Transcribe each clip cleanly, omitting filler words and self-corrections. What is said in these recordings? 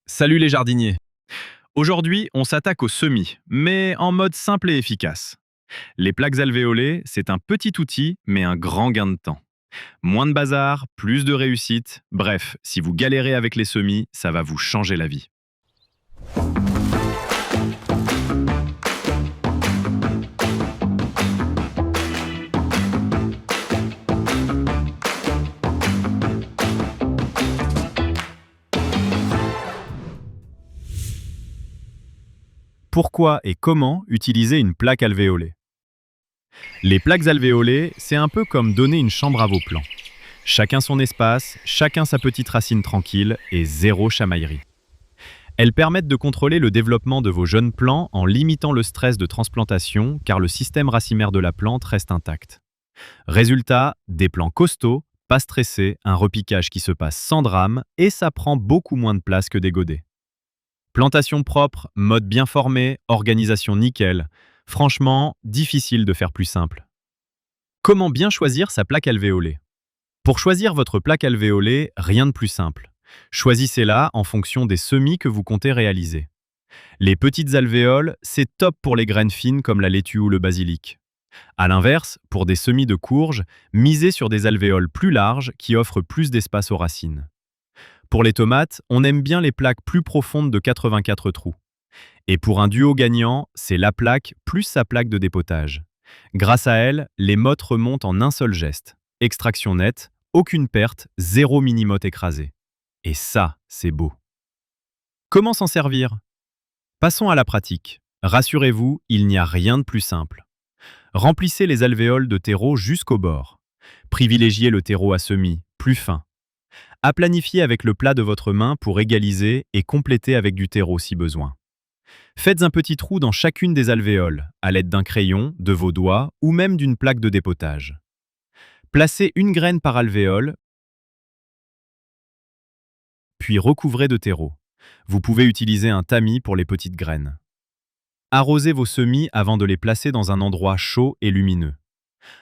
Salut les jardiniers. Aujourd'hui, on s'attaque aux semis, mais en mode simple et efficace. Les plaques alvéolées, c'est un petit outil, mais un grand gain de temps. Moins de bazar, plus de réussite. Bref, si vous galérez avec les semis, ça va vous changer la vie. Pourquoi et comment utiliser une plaque alvéolée? Les plaques alvéolées, c'est un peu comme donner une chambre à vos plants. Chacun son espace, chacun sa petite racine tranquille et zéro chamaillerie. Elles permettent de contrôler le développement de vos jeunes plants en limitant le stress de transplantation car le système racinaire de la plante reste intact. Résultat, des plants costauds, pas stressés, un repiquage qui se passe sans drame et ça prend beaucoup moins de place que des godets. Plantation propre, mode bien formé, organisation nickel. Franchement, difficile de faire plus simple. Comment bien choisir sa plaque alvéolée? Pour choisir votre plaque alvéolée, rien de plus simple. Choisissez-la en fonction des semis que vous comptez réaliser. Les petites alvéoles, c'est top pour les graines fines comme la laitue ou le basilic. A l'inverse, pour des semis de courges, misez sur des alvéoles plus larges qui offrent plus d'espace aux racines. Pour les tomates, on aime bien les plaques plus profondes de 84 trous. Et pour un duo gagnant, c'est la plaque plus sa plaque de dépotage. Grâce à elle, les mottes remontent en un seul geste. Extraction nette, aucune perte, zéro mini-motte écrasée. Et ça, c'est beau. Comment s'en servir? Passons à la pratique. Rassurez-vous, il n'y a rien de plus simple. Remplissez les alvéoles de terreau jusqu'au bord. Privilégiez le terreau à semis, plus fin. Aplanifiez avec le plat de votre main pour égaliser et compléter avec du terreau si besoin. Faites un petit trou dans chacune des alvéoles, à l'aide d'un crayon, de vos doigts ou même d'une plaque de dépotage. Placez une graine par alvéole, puis recouvrez de terreau. Vous pouvez utiliser un tamis pour les petites graines. Arrosez vos semis avant de les placer dans un endroit chaud et lumineux.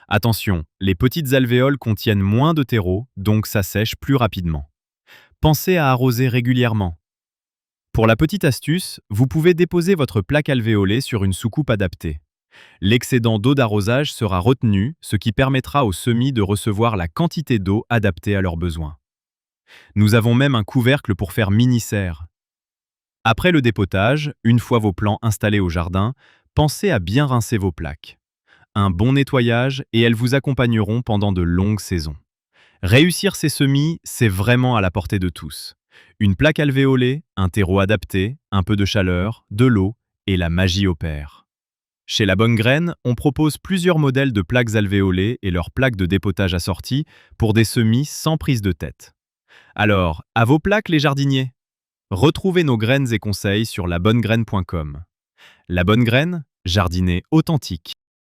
Attention, les petites alvéoles contiennent moins de terreau, donc ça sèche plus rapidement. Pensez à arroser régulièrement. Pour la petite astuce, vous pouvez déposer votre plaque alvéolée sur une soucoupe adaptée. L'excédent d'eau d'arrosage sera retenu, ce qui permettra aux semis de recevoir la quantité d'eau adaptée à leurs besoins. Nous avons même un couvercle pour faire mini-serre. Après le dépotage, une fois vos plants installés au jardin, pensez à bien rincer vos plaques. Un bon nettoyage et elles vous accompagneront pendant de longues saisons. Réussir ces semis, c'est vraiment à la portée de tous. Une plaque alvéolée, un terreau adapté, un peu de chaleur, de l'eau et la magie opère. Chez La Bonne Graine, on propose plusieurs modèles de plaques alvéolées et leurs plaques de dépotage assorties pour des semis sans prise de tête. Alors, à vos plaques les jardiniers! Retrouvez nos graines et conseils sur labonnegraine.com. La Bonne Graine, jardiner authentique.